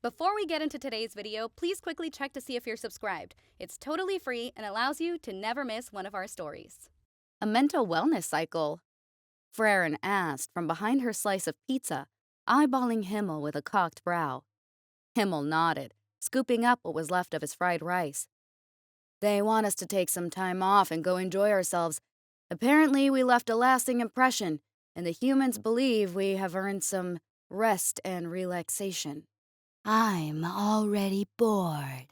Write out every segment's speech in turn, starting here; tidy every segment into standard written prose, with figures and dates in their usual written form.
Before we get into today's video, please quickly check to see if you're subscribed. It's totally free and allows you to never miss one of our stories. A mental wellness cycle? Freren asked from behind her slice of pizza, eyeballing Himmel with a cocked brow. Himmel nodded, scooping up what was left of his fried rice. They want us to take some time off and go enjoy ourselves. Apparently, we left a lasting impression, and the humans believe we have earned some rest and relaxation. I'm already bored.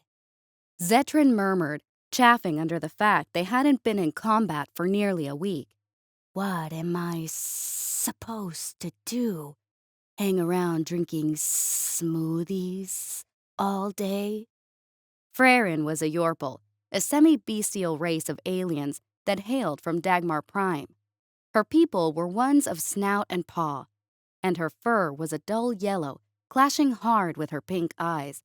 Zetrin murmured, chafing under the fact they hadn't been in combat for nearly a week. What am I supposed to do? Hang around drinking smoothies all day? Freren was a Yorpal, a semi-bestial race of aliens that hailed from Dagmar Prime. Her people were ones of snout and paw, and her fur was a dull yellow, clashing hard with her pink eyes.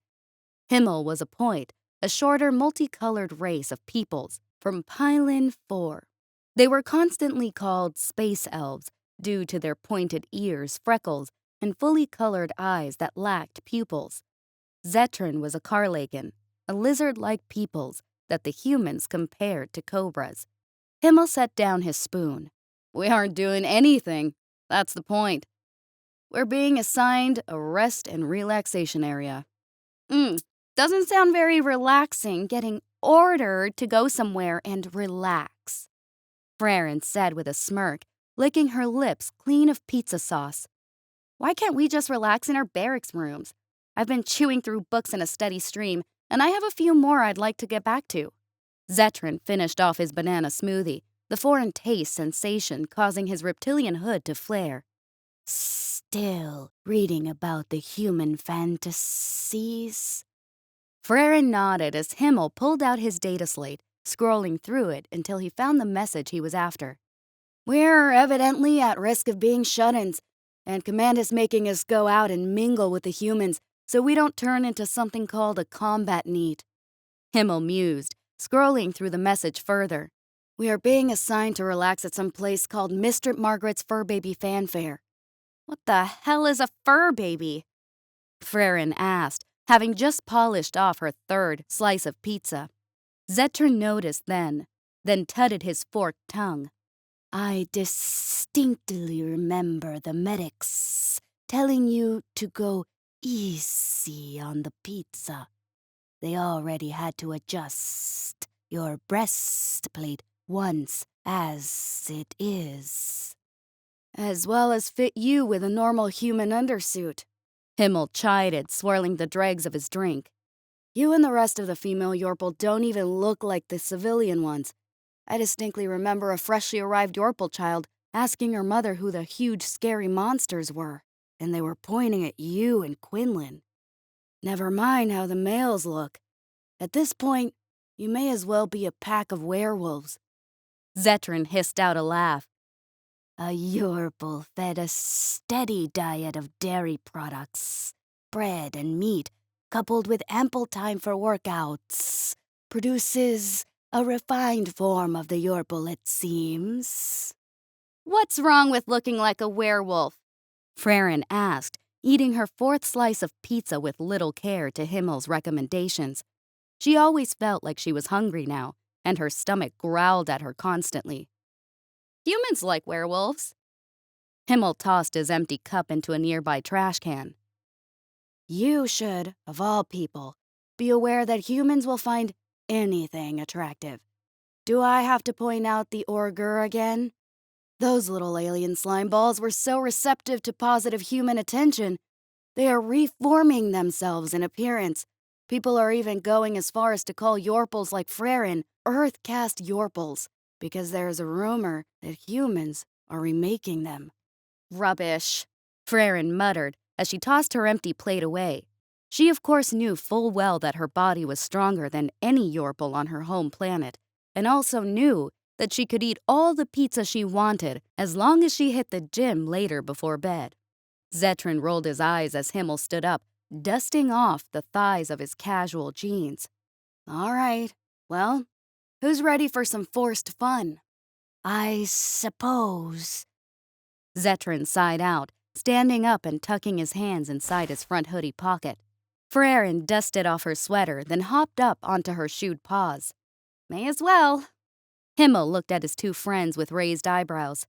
Himmel was a point, a shorter, multicolored race of peoples from Pylon 4. They were constantly called space elves due to their pointed ears, freckles, and fully colored eyes that lacked pupils. Zetrin was a Karlagan, a lizard-like peoples that the humans compared to cobras. Himmel set down his spoon. We aren't doing anything. That's the point. We're being assigned a rest and relaxation area. Doesn't sound very relaxing getting ordered to go somewhere and relax, Freren said with a smirk, licking her lips clean of pizza sauce. Why can't we just relax in our barracks rooms? I've been chewing through books in a steady stream, and I have a few more I'd like to get back to. Zetrin finished off his banana smoothie, the foreign taste sensation causing his reptilian hood to flare. Still reading about the human fantasies? Freren nodded as Himmel pulled out his data slate, scrolling through it until he found the message he was after. We're evidently at risk of being shut-ins, and Command is making us go out and mingle with the humans so we don't turn into something called a combat need. Himmel mused, scrolling through the message further. We are being assigned to relax at some place called Mistress Margaret's Fur Baby Fanfare. What the hell is a fur baby? Freren asked, having just polished off her third slice of pizza. Zetrin noticed then tutted his forked tongue. I distinctly remember the medics telling you to go easy on the pizza. They already had to adjust your breastplate once as it is. As well as fit you with a normal human undersuit, Himmel chided, swirling the dregs of his drink. You and the rest of the female Yorpal don't even look like the civilian ones. I distinctly remember a freshly arrived Yorpal child asking her mother who the huge, scary monsters were, and they were pointing at you and Quinlan. Never mind how the males look. At this point, you may as well be a pack of werewolves. Zetrin hissed out a laugh. A Yorpal fed a steady diet of dairy products, bread and meat, coupled with ample time for workouts, produces a refined form of the Yorpal, it seems. What's wrong with looking like a werewolf? Freren asked, eating her fourth slice of pizza with little care to Himmel's recommendations. She always felt like she was hungry now, and her stomach growled at her constantly. Humans like werewolves. Himmel tossed his empty cup into a nearby trash can. You should, of all people, be aware that humans will find anything attractive. Do I have to point out the Orgur again? Those little alien slime balls were so receptive to positive human attention. They are reforming themselves in appearance. People are even going as far as to call Yorpals like Freren Earth-cast Yorpals, because there's a rumor that humans are remaking them. Rubbish, Freren muttered as she tossed her empty plate away. She of course knew full well that her body was stronger than any Yorpal on her home planet, and also knew that she could eat all the pizza she wanted as long as she hit the gym later before bed. Zetrin rolled his eyes as Himmel stood up, dusting off the thighs of his casual jeans. All right, well, who's ready for some forced fun? I suppose. Zetrin sighed out, standing up and tucking his hands inside his front hoodie pocket. Freren dusted off her sweater, then hopped up onto her shoed paws. May as well. Himmel looked at his two friends with raised eyebrows.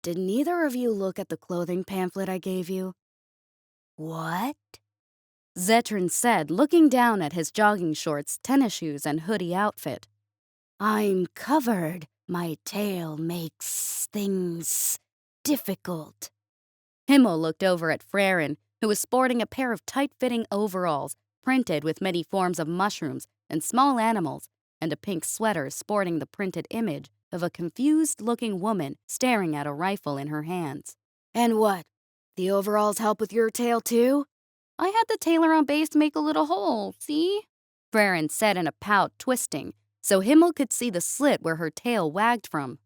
Did neither of you look at the clothing pamphlet I gave you? What? Zetrin said, looking down at his jogging shorts, tennis shoes, and hoodie outfit. I'm covered. My tail makes things difficult. Himmel looked over at Freren, who was sporting a pair of tight-fitting overalls printed with many forms of mushrooms and small animals, and a pink sweater sporting the printed image of a confused-looking woman staring at a rifle in her hands. And what? The overalls help with your tail too? I had the tailor on base make a little hole, see? Freren said in a pout, twisting, so Himmel could see the slit where her tail wagged from.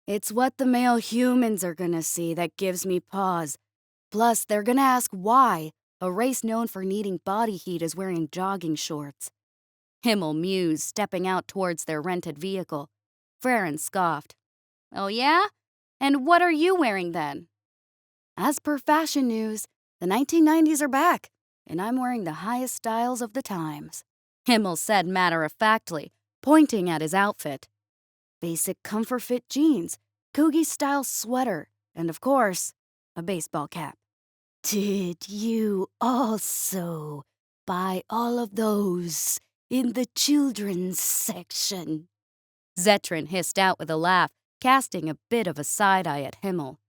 It's what the male humans are gonna see that gives me pause. Plus, they're gonna ask why a race known for needing body heat is wearing jogging shorts. Himmel mused, stepping out towards their rented vehicle. Freren scoffed. Oh yeah? And what are you wearing then? As per fashion news, the 1990s are back, and I'm wearing the highest styles of the times. Himmel said matter-of-factly, pointing at his outfit. Basic comfort fit jeans, Coogie-style sweater, and of course, a baseball cap. Did you also buy all of those in the children's section? Zetrin hissed out with a laugh, casting a bit of a side-eye at Himmel.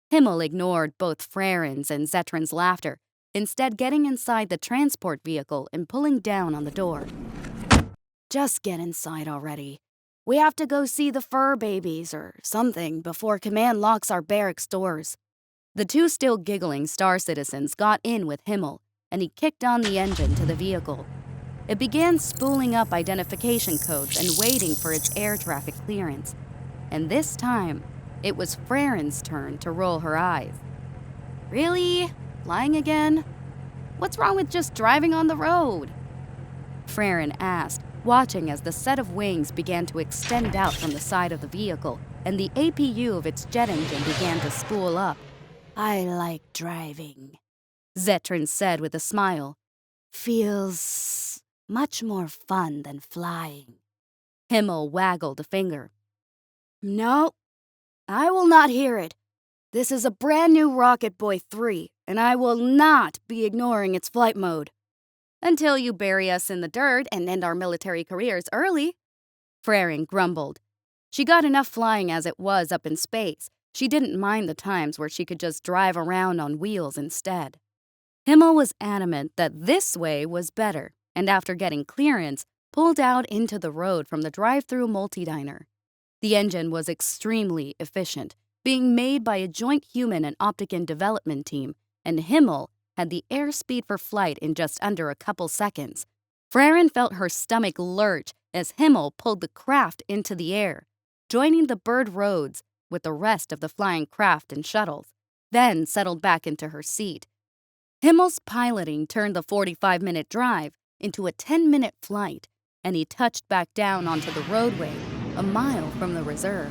Himmel ignored both Freren's and Zetrin's laughter, instead getting inside the transport vehicle and pulling down on the door. Just get inside already. We have to go see the fur babies or something before Command locks our barracks doors. The two still giggling Star citizens got in with Himmel, and he kicked on the engine to the vehicle. It began spooling up identification codes and waiting for its air traffic clearance. And this time, it was Freren's turn to roll her eyes. Really? Flying again? What's wrong with just driving on the road? Freren asked, watching as the set of wings began to extend out from the side of the vehicle and the APU of its jet engine began to spool up. I like driving, Zetrin said with a smile. Feels much more fun than flying. Himmel waggled a finger. No, I will not hear it. This is a brand new Rocket Boy 3, and I will not be ignoring its flight mode. Until you bury us in the dirt and end our military careers early, Freren grumbled. She got enough flying as it was up in space. She didn't mind the times where she could just drive around on wheels instead. Himmel was adamant that this way was better, and after getting clearance, pulled out into the road from the drive-through multi-diner. The engine was extremely efficient, being made by a joint human and Optican development team, and Himmel had the airspeed for flight in just under a couple seconds. Freren felt her stomach lurch as Himmel pulled the craft into the air, joining the bird roads with the rest of the flying craft and shuttles, then settled back into her seat. Himmel's piloting turned the 45-minute drive into a 10-minute flight, and he touched back down onto the roadway, a mile from the reserve.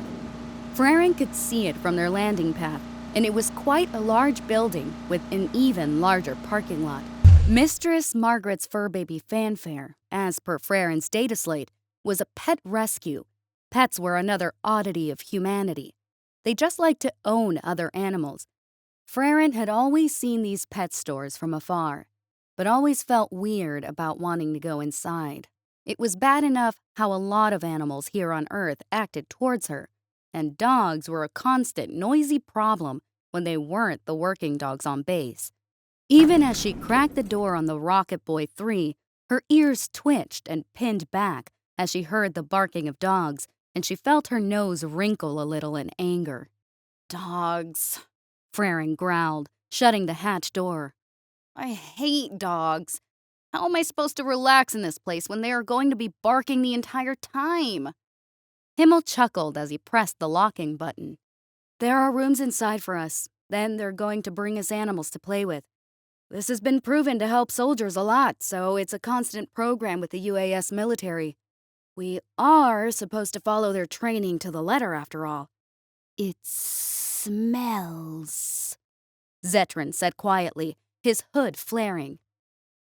Freren could see it from their landing path, and it was quite a large building with an even larger parking lot. Mistress Margaret's fur baby fanfare, as per Freren's data slate, was a pet rescue. Pets were another oddity of humanity. They just liked to own other animals. Freren had always seen these pet stores from afar, but always felt weird about wanting to go inside. It was bad enough how a lot of animals here on Earth acted towards her, and dogs were a constant, noisy problem when they weren't the working dogs on base. Even as she cracked the door on the Rocket Boy 3, her ears twitched and pinned back as she heard the barking of dogs, and she felt her nose wrinkle a little in anger. Dogs, Freren growled, shutting the hatch door. I hate dogs. How am I supposed to relax in this place when they are going to be barking the entire time? Himmel chuckled as he pressed the locking button. There are rooms inside for us. Then they're going to bring us animals to play with. This has been proven to help soldiers a lot, so it's a constant program with the UAS military. We are supposed to follow their training to the letter, after all. It smells, Zetrin said quietly, his hood flaring.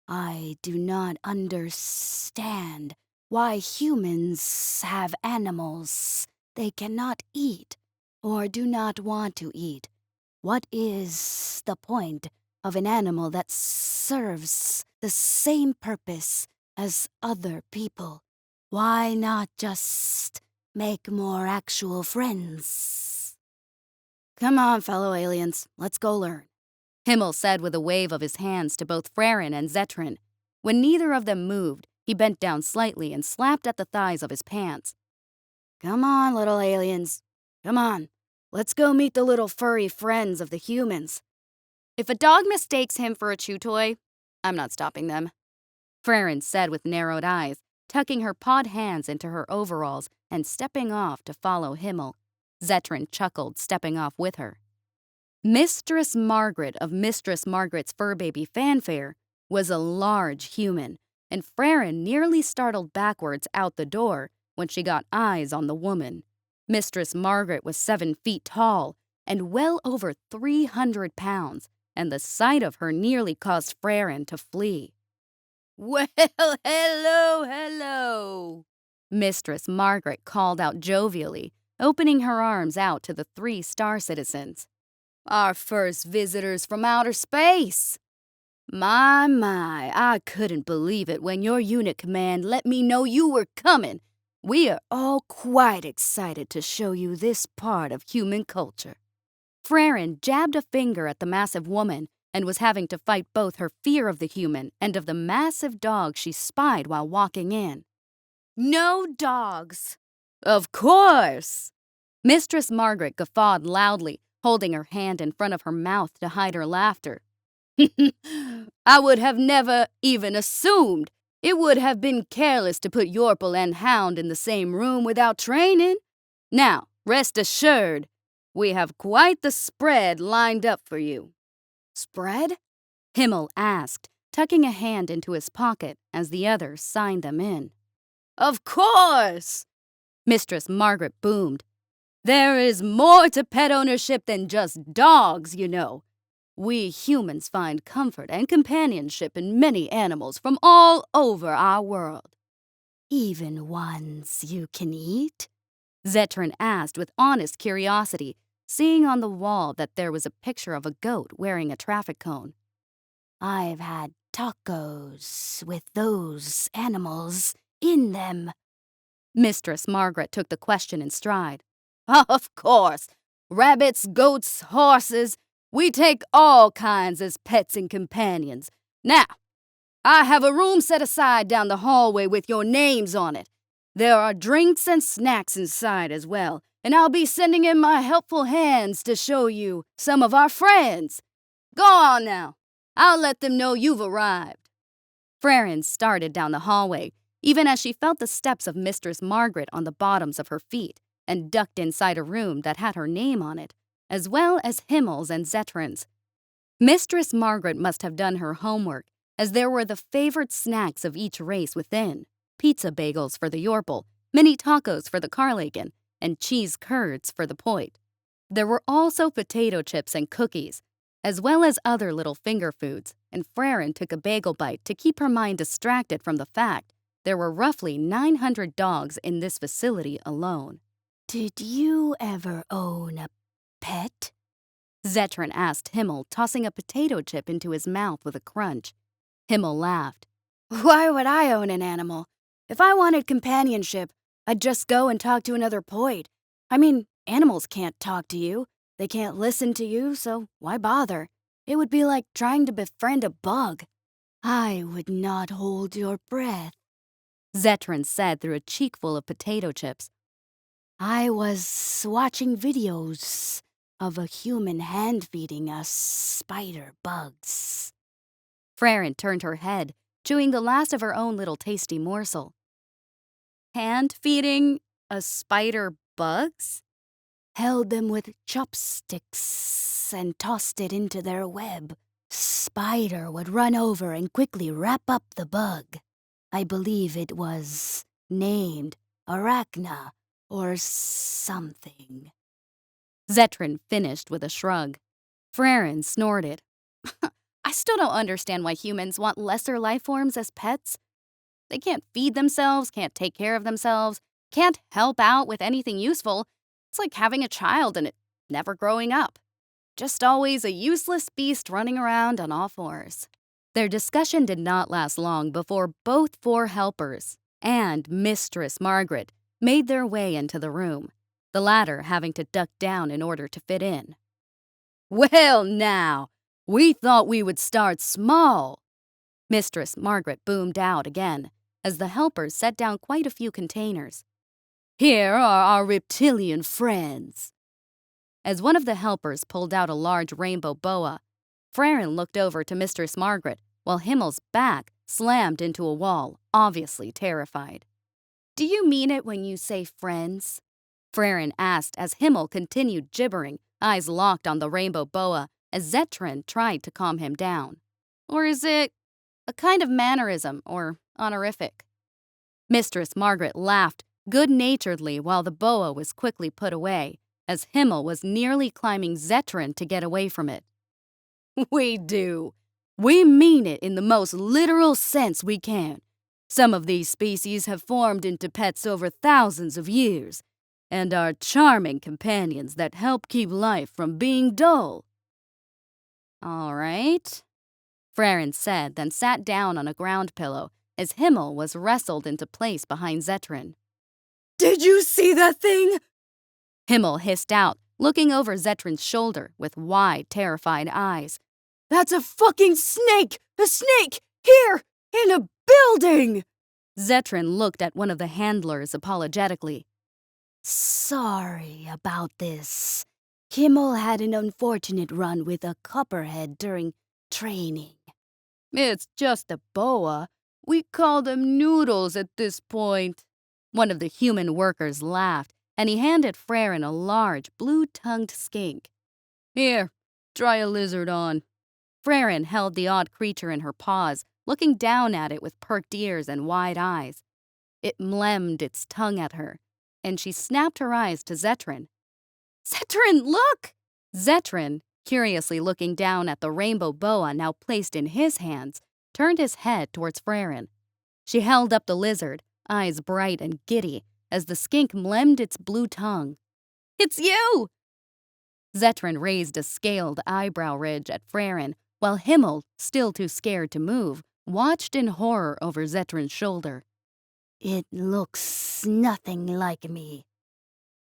I do not understand why humans have animals they cannot eat or do not want to eat. What is the point of an animal that serves the same purpose as other people? Why not just make more actual friends? Come on, fellow aliens, let's go learn, Himmel said with a wave of his hands to both Frerin and Zetrin. When neither of them moved, he bent down slightly and slapped at the thighs of his pants. Come on, little aliens. Come on. Let's go meet the little furry friends of the humans. If a dog mistakes him for a chew toy, I'm not stopping them, Frerin said with narrowed eyes, tucking her pawed hands into her overalls and stepping off to follow Himmel. Zetrin chuckled, stepping off with her. Mistress Margaret of Mistress Margaret's Fur Baby Fanfare was a large human, and Frerin nearly startled backwards out the door when she got eyes on the woman. Mistress Margaret was 7 feet tall and well over 300 pounds, and the sight of her nearly caused Frerin to flee. Well, hello, Mistress Margaret called out jovially, opening her arms out to the 3 star citizens. Our first visitors from outer space. My, I couldn't believe it when your unit command let me know you were coming. We are all quite excited to show you this part of human culture. Frerin jabbed a finger at the massive woman and was having to fight both her fear of the human and of the massive dog she spied while walking in. No dogs. Of course. Mistress Margaret guffawed loudly, holding her hand in front of her mouth to hide her laughter. I would have never even assumed. It would have been careless to put Yorple and Hound in the same room without training. Now, rest assured, we have quite the spread lined up for you. Spread? Himmel asked, tucking a hand into his pocket as the others signed them in. Of course! Mistress Margaret boomed. There is more to pet ownership than just dogs, you know. We humans find comfort and companionship in many animals from all over our world. Even ones you can eat? Zetrin asked with honest curiosity, seeing on the wall that there was a picture of a goat wearing a traffic cone. I've had tacos with those animals in them. Mistress Margaret took the question in stride. Of course. Rabbits, goats, horses. We take all kinds as pets and companions. Now, I have a room set aside down the hallway with your names on it. There are drinks and snacks inside as well, and I'll be sending in my helpful hands to show you some of our friends. Go on now. I'll let them know you've arrived. Frerin started down the hallway, even as she felt the steps of Mistress Margaret on the bottoms of her feet, and ducked inside a room that had her name on it, as well as Himmel's and Zetrin's. Mistress Margaret must have done her homework, as there were the favorite snacks of each race within: pizza bagels for the Yorple, mini tacos for the Carlagan, and cheese curds for the Poit. There were also potato chips and cookies, as well as other little finger foods, and Frerin took a bagel bite to keep her mind distracted from the fact there were roughly 900 dogs in this facility alone. Did you ever own a pet? Zetrin asked Himmel, tossing a potato chip into his mouth with a crunch. Himmel laughed. Why would I own an animal? If I wanted companionship, I'd just go and talk to another Poit. I mean, animals can't talk to you. They can't listen to you, so why bother? It would be like trying to befriend a bug. I would not hold your breath, Zetrin said through a cheekful of potato chips. I was watching videos of a human hand-feeding us spider bugs. Frerin turned her head, chewing the last of her own little tasty morsel. Hand-feeding a spider bugs? Held them with chopsticks and tossed it into their web. Spider would run over and quickly wrap up the bug. I believe it was named Arachna or something. Zetrin finished with a shrug. Frerin snorted. I still don't understand why humans want lesser life forms as pets. They can't feed themselves, can't take care of themselves, can't help out with anything useful. It's like having a child and it never growing up. Just always a useless beast running around on all fours. Their discussion did not last long before both four helpers and Mistress Margaret made their way into the room, the latter having to duck down in order to fit in. "Well now, we thought we would start small," Mistress Margaret boomed out again as the helpers set down quite a few containers. "Here are our reptilian friends." As one of the helpers pulled out a large rainbow boa, Freren looked over to Mistress Margaret while Himmel's back slammed into a wall, obviously terrified. "Do you mean it when you say friends?" Freren asked as Himmel continued gibbering, eyes locked on the rainbow boa as Zetrin tried to calm him down. "Or is it a kind of mannerism or honorific?" Mistress Margaret laughed good-naturedly while the boa was quickly put away, as Himmel was nearly climbing Zetrin to get away from it. "We do. We mean it in the most literal sense we can. Some of these species have formed into pets over thousands of years, and are charming companions that help keep life from being dull." "All right," Freren said, then sat down on a ground pillow as Himmel was wrestled into place behind Zetrin. "Did you see that thing?" Himmel hissed out, looking over Zetrin's shoulder with wide, terrified eyes. "That's a fucking snake! A snake! Here! In a building!" Zetrin looked at one of the handlers apologetically. Sorry about this. Himmel had an unfortunate run with a copperhead during training. "It's just a boa. We call them noodles at this point." One of the human workers laughed, and he handed Freren a large, blue-tongued skink. "Here, try a lizard on." Freren held the odd creature in her paws, looking down at it with perked ears and wide eyes. It mlemmed its tongue at her, and she snapped her eyes to Zetrin. "Zetrin, look!" Zetrin, curiously looking down at the rainbow boa now placed in his hands, turned his head towards Freren. She held up the lizard, eyes bright and giddy, as the skink mlemmed its blue tongue. "It's you!" Zetrin raised a scaled eyebrow ridge at Freren, while Himmel, still too scared to move, watched in horror over Zetrin's shoulder. It looks nothing like me.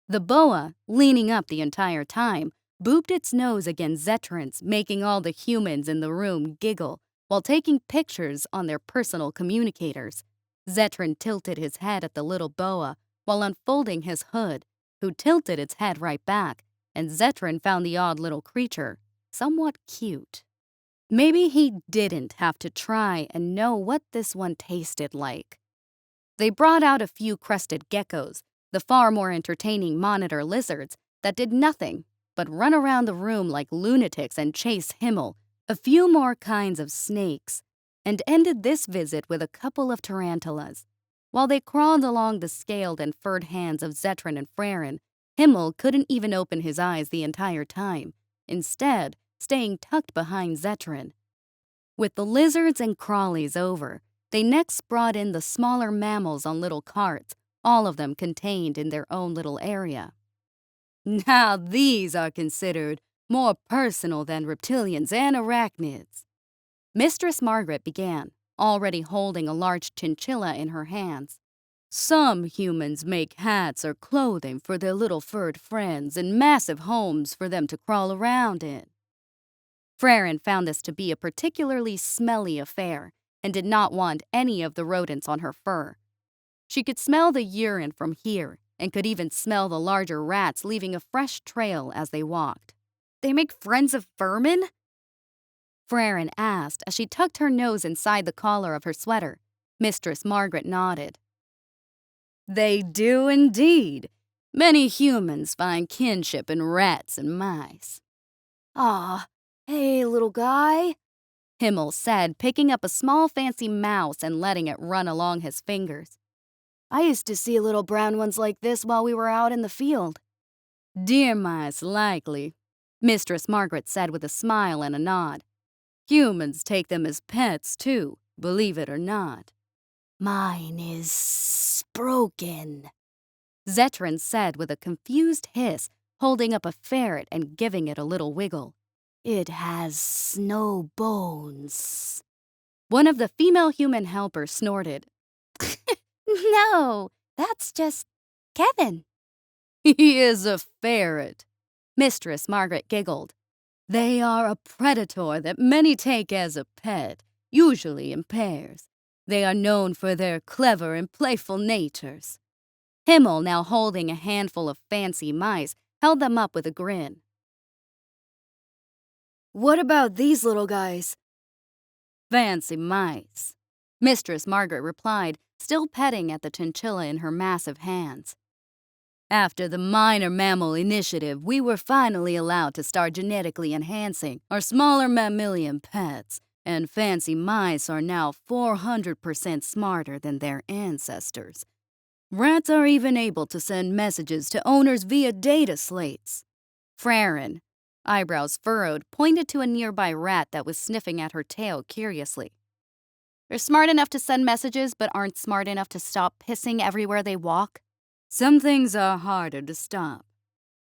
The boa, leaning up the entire time, booped its nose against Zetrin's, making all the humans in the room giggle while taking pictures on their personal communicators. Zetrin tilted his head at the little boa while unfolding his hood, who tilted its head right back, and Zetrin found the odd little creature somewhat cute. Maybe he didn't have to try and know what this one tasted like. They brought out a few crested geckos, the far more entertaining monitor lizards that did nothing but run around the room like lunatics and chase Himmel, a few more kinds of snakes, and ended this visit with a couple of tarantulas. While they crawled along the scaled and furred hands of Zetrin and Freren, Himmel couldn't even open his eyes the entire time, instead staying tucked behind Zetrin. With the lizards and crawlies over, they next brought in the smaller mammals on little carts, all of them contained in their own little area. "Now these are considered more personal than reptilians and arachnids," Mistress Margaret began, already holding a large chinchilla in her hands. "Some humans make hats or clothing for their little furred friends and massive homes for them to crawl around in." Freren found this to be a particularly smelly affair and did not want any of the rodents on her fur. She could smell the urine from here and could even smell the larger rats leaving a fresh trail as they walked. "They make friends of vermin?" Freren asked as she tucked her nose inside the collar of her sweater. Mistress Margaret nodded. "They do indeed. Many humans find kinship in rats and mice." Aw, hey, little guy. Himmel said, picking up a small fancy mouse and letting it run along his fingers. I used to see little brown ones like this while we were out in the field. "Deer mice, likely," Mistress Margaret said with a smile and a nod. Humans take them as pets, too, believe it or not. Mine is broken. Zetran said with a confused hiss, holding up a ferret and giving it a little wiggle. It has no bones. One of the female human helpers snorted. No, that's just Kevin. He is a ferret. Mistress Margaret giggled. They are a predator that many take as a pet, usually in pairs. They are known for their clever and playful natures. Himmel, now holding a handful of fancy mice, held them up with a grin. What about these little guys? Fancy mice, Mistress Margaret replied, still petting at the chinchilla in her massive hands. After the Minor Mammal Initiative, we were finally allowed to start genetically enhancing our smaller mammalian pets, and fancy mice are now 400% smarter than their ancestors. Rats are even able to send messages to owners via data slates. Frarin, eyebrows furrowed, pointed to a nearby rat that was sniffing at her tail curiously. They're smart enough to send messages, but aren't smart enough to stop pissing everywhere they walk? Some things are harder to stop,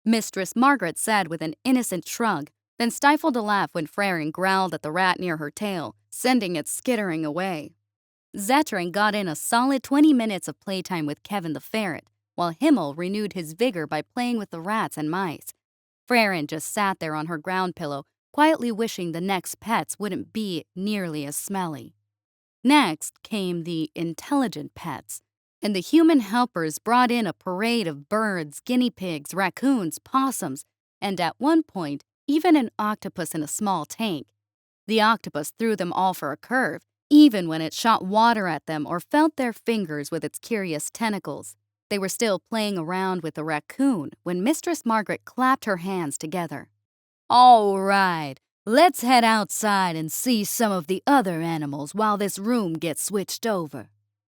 Mistress Margaret said with an innocent shrug, then stifled a laugh when Frarin growled at the rat near her tail, sending it skittering away. Zetran got in a solid 20 minutes of playtime with Kevin the ferret, while Himmel renewed his vigor by playing with the rats and mice. Frarin just sat there on her ground pillow, quietly wishing the next pets wouldn't be nearly as smelly. Next came the intelligent pets, and the human helpers brought in a parade of birds, guinea pigs, raccoons, possums, and at one point, even an octopus in a small tank. The octopus threw them all for a curve, even when it shot water at them or felt their fingers with its curious tentacles. They were still playing around with the raccoon when Mistress Margaret clapped her hands together. All right, let's head outside and see some of the other animals while this room gets switched over,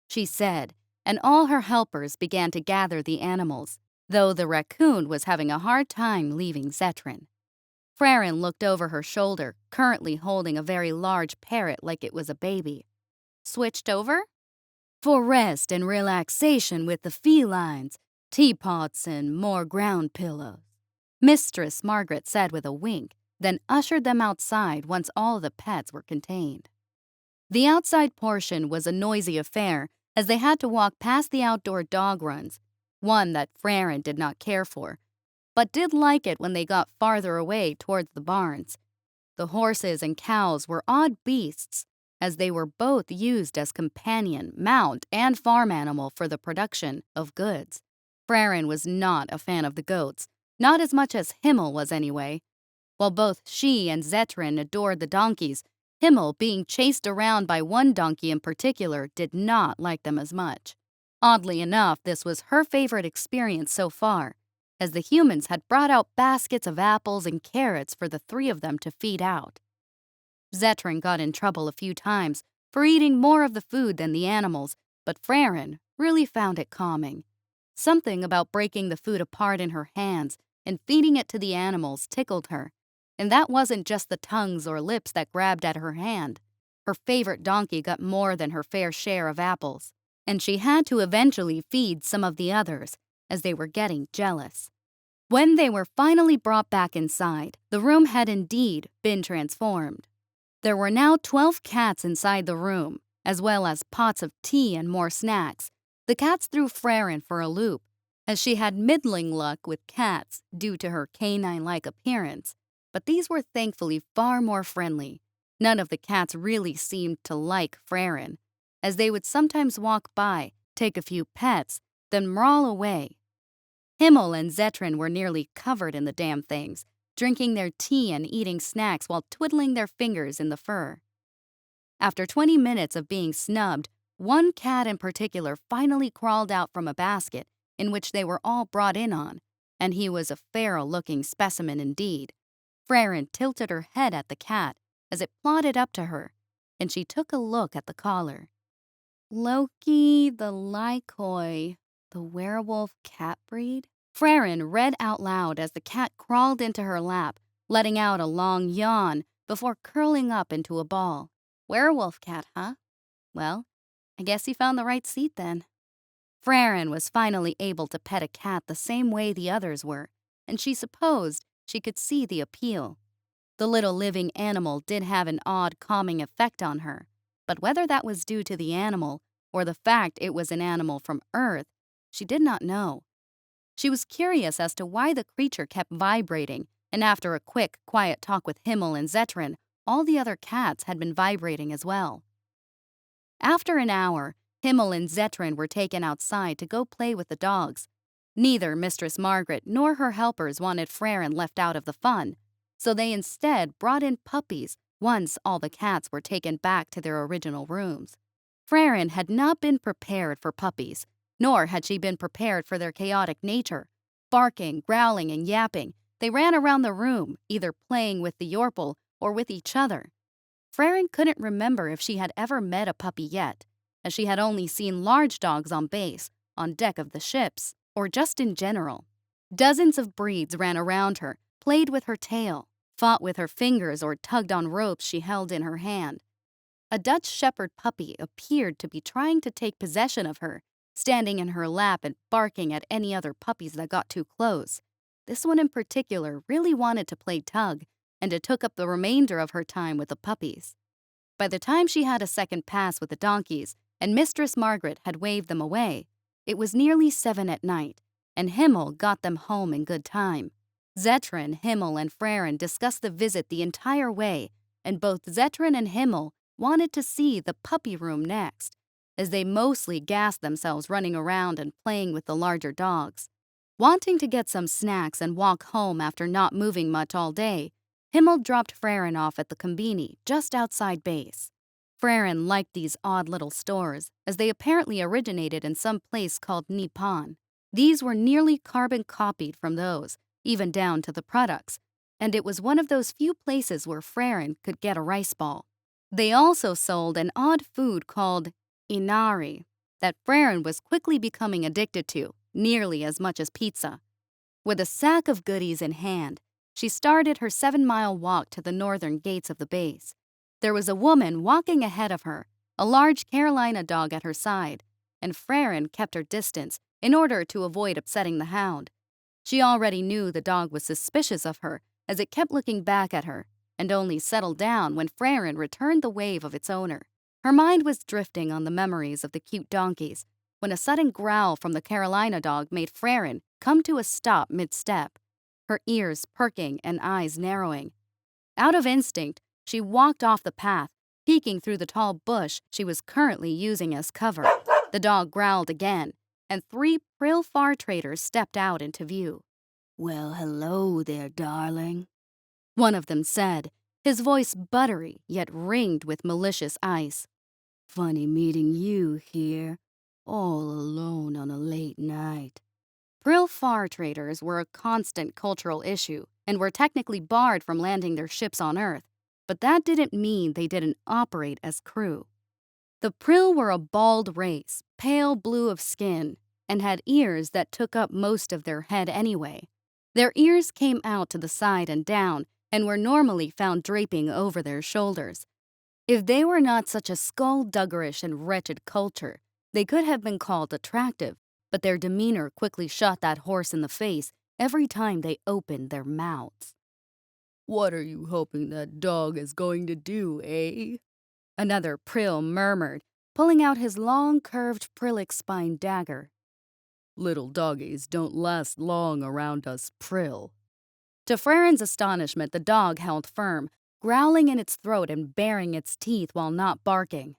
she said, and all her helpers began to gather the animals, though the raccoon was having a hard time leaving Zetran. Frarin looked over her shoulder, currently holding a very large parrot like it was a baby. Switched over? For rest and relaxation with the felines, teapots and more ground pillows, Mistress Margaret said with a wink, then ushered them outside once all the pets were contained. The outside portion was a noisy affair as they had to walk past the outdoor dog runs, one that Frarin did not care for, but did like it when they got farther away towards the barns. The horses and cows were odd beasts, as they were both used as companion, mount, and farm animal for the production of goods. Frarin was not a fan of the goats, not as much as Himmel was anyway. While both she and Zetran adored the donkeys, Himmel, being chased around by one donkey in particular, did not like them as much. Oddly enough, this was her favorite experience so far, as the humans had brought out baskets of apples and carrots for the three of them to feed out. Zetran got in trouble a few times for eating more of the food than the animals, but Frarin really found it calming. Something about breaking the food apart in her hands and feeding it to the animals tickled her, and that wasn't just the tongues or lips that grabbed at her hand. Her favorite donkey got more than her fair share of apples, and she had to eventually feed some of the others, as they were getting jealous. When they were finally brought back inside, the room had indeed been transformed. There were now 12 cats inside the room, as well as pots of tea and more snacks. The cats threw Frarin for a loop, as she had middling luck with cats due to her canine-like appearance, but these were thankfully far more friendly. None of the cats really seemed to like Frarin, as they would sometimes walk by, take a few pets, then maul away. Himmel and Zetran were nearly covered in the damn things, drinking their tea and eating snacks while twiddling their fingers in the fur. After 20 minutes of being snubbed, one cat in particular finally crawled out from a basket in which they were all brought in on, and he was a feral-looking specimen indeed. Frarin tilted her head at the cat as it plodded up to her, and she took a look at the collar. Loki the Lycoy, the werewolf cat breed? Frarin read out loud as the cat crawled into her lap, letting out a long yawn before curling up into a ball. Werewolf cat, huh? Well, I guess you found the right seat then. Freren was finally able to pet a cat the same way the others were, and she supposed she could see the appeal. The little living animal did have an odd calming effect on her, but whether that was due to the animal or the fact it was an animal from Earth, she did not know. She was curious as to why the creature kept vibrating, and after a quick, quiet talk with Himmel and Zetrin, all the other cats had been vibrating as well. After an hour, Himmel and Zetrin were taken outside to go play with the dogs. Neither Mistress Margaret nor her helpers wanted Freren left out of the fun, so they instead brought in puppies once all the cats were taken back to their original rooms. Freren had not been prepared for puppies, nor had she been prepared for their chaotic nature. Barking, growling, and yapping, they ran around the room, either playing with the Yorple or with each other. Freren couldn't remember if she had ever met a puppy yet, as she had only seen large dogs on base, on deck of the ships, or just in general. Dozens of breeds ran around her, played with her tail, fought with her fingers, or tugged on ropes she held in her hand. A Dutch Shepherd puppy appeared to be trying to take possession of her, standing in her lap and barking at any other puppies that got too close. This one in particular really wanted to play tug, and it took up the remainder of her time with the puppies. By the time she had a second pass with the donkeys, and Mistress Margaret had waved them away, it was nearly 7 at night, and Himmel got them home in good time. Zetrin, Himmel, and Freren discussed the visit the entire way, and both Zetrin and Himmel wanted to see the puppy room next, as they mostly gassed themselves running around and playing with the larger dogs. Wanting to get some snacks and walk home after not moving much all day, Himmel dropped Freren off at the Combini, just outside base. Freren liked these odd little stores, as they apparently originated in some place called Nippon. These were nearly carbon copied from those, even down to the products, and it was one of those few places where Freren could get a rice ball. They also sold an odd food called inari that Freren was quickly becoming addicted to, nearly as much as pizza. With a sack of goodies in hand, she started her 7-mile walk to the northern gates of the base. There was a woman walking ahead of her, a large Carolina dog at her side, and Freren kept her distance in order to avoid upsetting the hound. She already knew the dog was suspicious of her, as it kept looking back at her, and only settled down when Freren returned the wave of its owner. Her mind was drifting on the memories of the cute donkeys, when a sudden growl from the Carolina dog made Freren come to a stop mid-step, her ears perking and eyes narrowing. Out of instinct, she walked off the path, peeking through the tall bush she was currently using as cover. The dog growled again, and 3 Prill far traders stepped out into view. Well, hello there, darling, one of them said, his voice buttery yet ringed with malicious ice. Funny meeting you here, all alone on a late night. Prill far traders were a constant cultural issue and were technically barred from landing their ships on Earth, but that didn't mean they didn't operate as crew. The Prill were a bald race, pale blue of skin, and had ears that took up most of their head anyway. Their ears came out to the side and down and were normally found draping over their shoulders. If they were not such a skulldugerish and wretched culture, they could have been called attractive, but their demeanor quickly shot that horse in the face every time they opened their mouths. What are you hoping that dog is going to do, eh? Another Prill murmured, pulling out his long, curved Prillic spine dagger. Little doggies don't last long around us Prill. To Freren's astonishment, the dog held firm, growling in its throat and baring its teeth while not barking.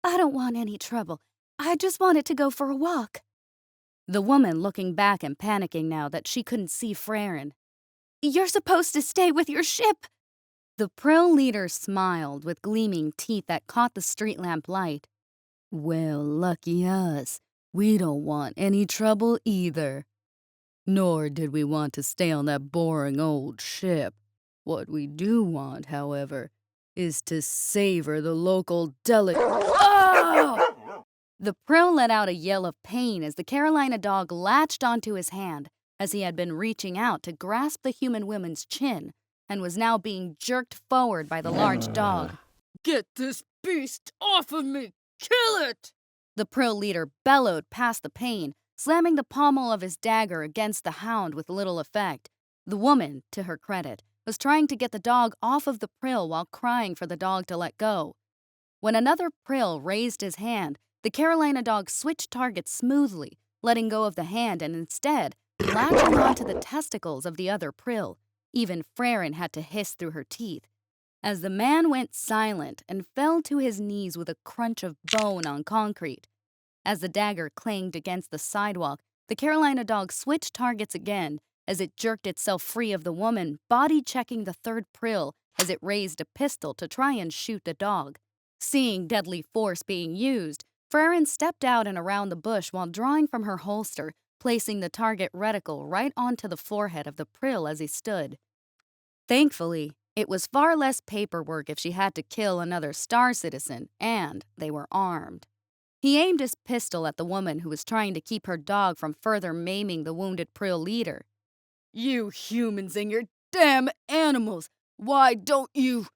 I don't want any trouble. I just wanted to go for a walk. The woman looking back and panicking now that she couldn't see Freren. You're supposed to stay with your ship. The Prill leader smiled with gleaming teeth that caught the street lamp light. Well, lucky us. We don't want any trouble either. Nor did we want to stay on that boring old ship. What we do want, however, is to savor the local Oh! The Prill let out a yell of pain as the Carolina dog latched onto his hand, as he had been reaching out to grasp the human woman's chin, and was now being jerked forward by the large dog. Get this beast off of me! Kill it! The Prill leader bellowed past the pain, slamming the pommel of his dagger against the hound with little effect. The woman, to her credit, was trying to get the dog off of the Prill while crying for the dog to let go. When another Prill raised his hand, the Carolina dog switched targets smoothly, letting go of the hand and instead latching onto the testicles of the other Prill. Even Freren had to hiss through her teeth. As the man went silent and fell to his knees with a crunch of bone on concrete. As the dagger clanged against the sidewalk, the Carolina dog switched targets again as it jerked itself free of the woman, body-checking the third Prill as it raised a pistol to try and shoot the dog. Seeing deadly force being used, Freren stepped out and around the bush while drawing from her holster, placing the target reticle right onto the forehead of the Prill as he stood. Thankfully, it was far less paperwork if she had to kill another Star citizen, and they were armed. He aimed his pistol at the woman who was trying to keep her dog from further maiming the wounded Prill leader. You humans and your damn animals! Why don't you?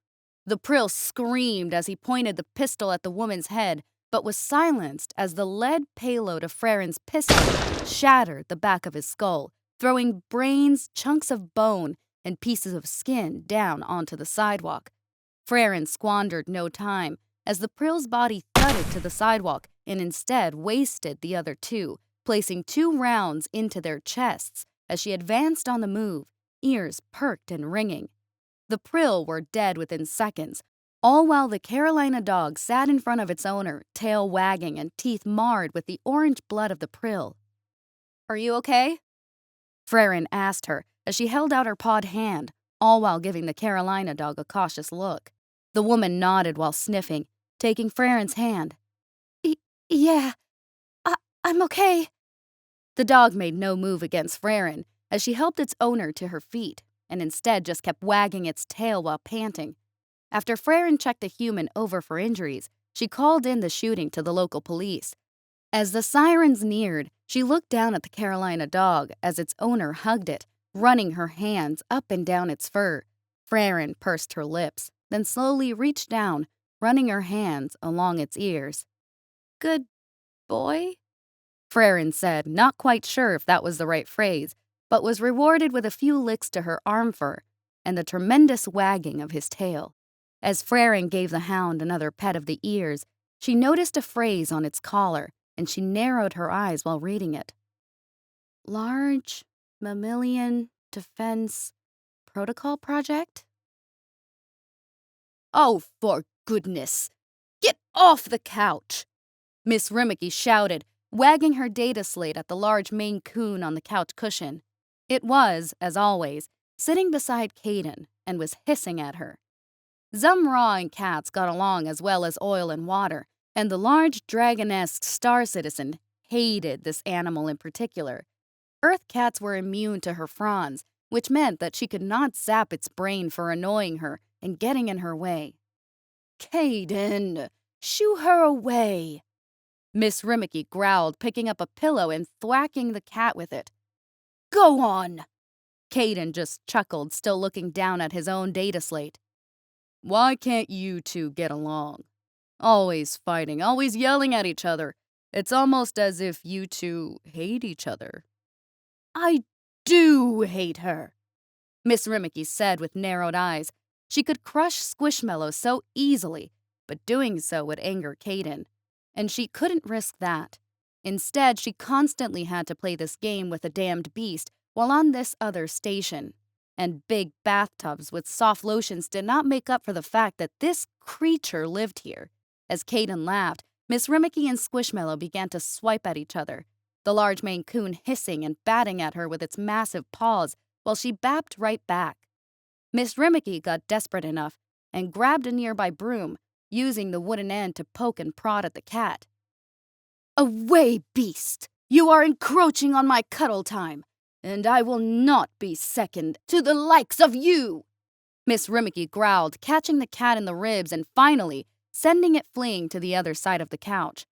The Prill screamed as he pointed the pistol at the woman's head, but was silenced as the lead payload of Freren's pistol shattered the back of his skull, throwing brains, chunks of bone, and pieces of skin down onto the sidewalk. Freren squandered no time, as the Prill's body thudded to the sidewalk and instead wasted the other two, placing 2 rounds into their chests as she advanced on the move, ears perked and ringing. The Prill were dead within seconds, all while the Carolina dog sat in front of its owner, tail wagging and teeth marred with the orange blood of the Prill. "Are you okay?" Freren asked her as she held out her pawed hand, all while giving the Carolina dog a cautious look. The woman nodded while sniffing, taking Freren's hand. Yeah, I'm okay." The dog made no move against Freren as she helped its owner to her feet and instead just kept wagging its tail while panting. After Freren checked the human over for injuries, she called in the shooting to the local police. As the sirens neared, she looked down at the Carolina dog as its owner hugged it, running her hands up and down its fur. Freren pursed her lips, then slowly reached down, running her hands along its ears. "Good boy?" Freren said, not quite sure if that was the right phrase, but was rewarded with a few licks to her arm fur and the tremendous wagging of his tail. As Freren gave the hound another pet of the ears, she noticed a phrase on its collar, and she narrowed her eyes while reading it. "Large Mammalian Defense Protocol Project?" Oh, for goodness! Get off the couch! Miss Rimmicky shouted, wagging her data slate at the large Maine Coon on the couch cushion. It was, as always, sitting beside Caden and was hissing at her. Zumra and cats got along as well as oil and water, and the large dragon-esque star citizen hated this animal in particular. Earth cats were immune to her fronds, which meant that she could not zap its brain for annoying her and getting in her way. Caden, shoo her away! Miss Rimmicky growled, picking up a pillow and thwacking the cat with it. Go on! Caden just chuckled, still looking down at his own data slate. Why can't you two get along? Always fighting, always yelling at each other. It's almost as if you two hate each other. I do hate her, Miss Rimmicky said with narrowed eyes. She could crush Squishmallow so easily, but doing so would anger Caden, and she couldn't risk that. Instead, she constantly had to play this game with a damned beast while on this other station. And big bathtubs with soft lotions did not make up for the fact that this creature lived here. As Caden laughed, Miss Rimmicky and Squishmallow began to swipe at each other, the large Maine Coon hissing and batting at her with its massive paws while she bapped right back. Miss Rimmicky got desperate enough and grabbed a nearby broom, using the wooden end to poke and prod at the cat. Away, beast! You are encroaching on my cuddle time, and I will not be second to the likes of you! Miss Rimmicky growled, catching the cat in the ribs and finally sending it fleeing to the other side of the couch.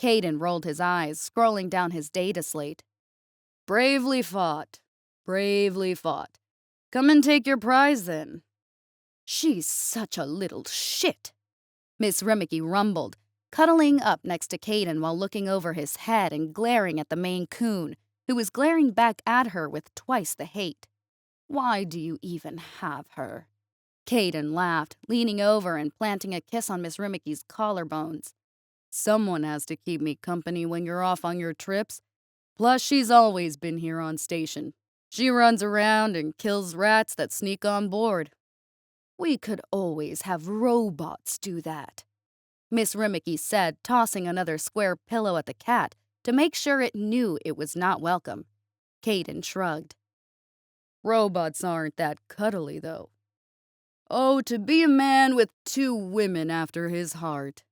Caden rolled his eyes, scrolling down his data slate. Bravely fought. Bravely fought. Come and take your prize then. She's such a little shit, Miss Rimmicky rumbled, cuddling up next to Caden while looking over his head and glaring at the Maine Coon, who was glaring back at her with twice the hate. Why do you even have her? Caden laughed, leaning over and planting a kiss on Miss Rimmicky's collarbones. Someone has to keep me company when you're off on your trips. Plus, she's always been here on station. She runs around and kills rats that sneak on board. We could always have robots do that, Miss Rimmicky said, tossing another square pillow at the cat to make sure it knew it was not welcome. Caden shrugged. Robots aren't that cuddly, though. Oh, to be a man with 2 women after his heart.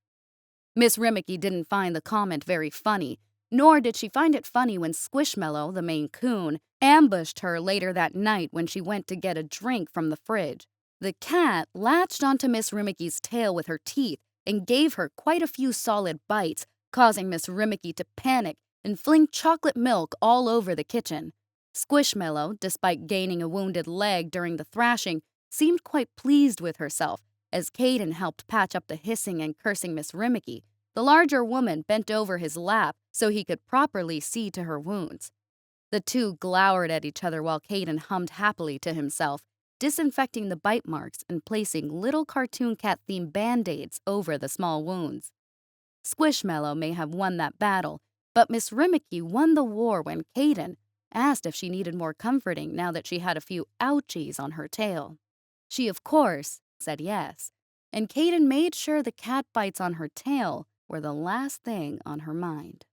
Miss Rimmicky didn't find the comment very funny, nor did she find it funny when Squishmallow, the Maine Coon, ambushed her later that night when she went to get a drink from the fridge. The cat latched onto Miss Rimmicky's tail with her teeth and gave her quite a few solid bites, causing Miss Rimmicky to panic and fling chocolate milk all over the kitchen. Squishmallow, despite gaining a wounded leg during the thrashing, seemed quite pleased with herself as Caden helped patch up the hissing and cursing Miss Rimmicky. The larger woman bent over his lap so he could properly see to her wounds. The two glowered at each other while Caden hummed happily to himself, disinfecting the bite marks and placing little cartoon cat-themed band-aids over the small wounds. Squishmallow may have won that battle, but Miss Rimmicky won the war when Caden asked if she needed more comforting now that she had a few ouchies on her tail. She, of course, said yes, and Caden made sure the cat bites on her tail were the last thing on her mind.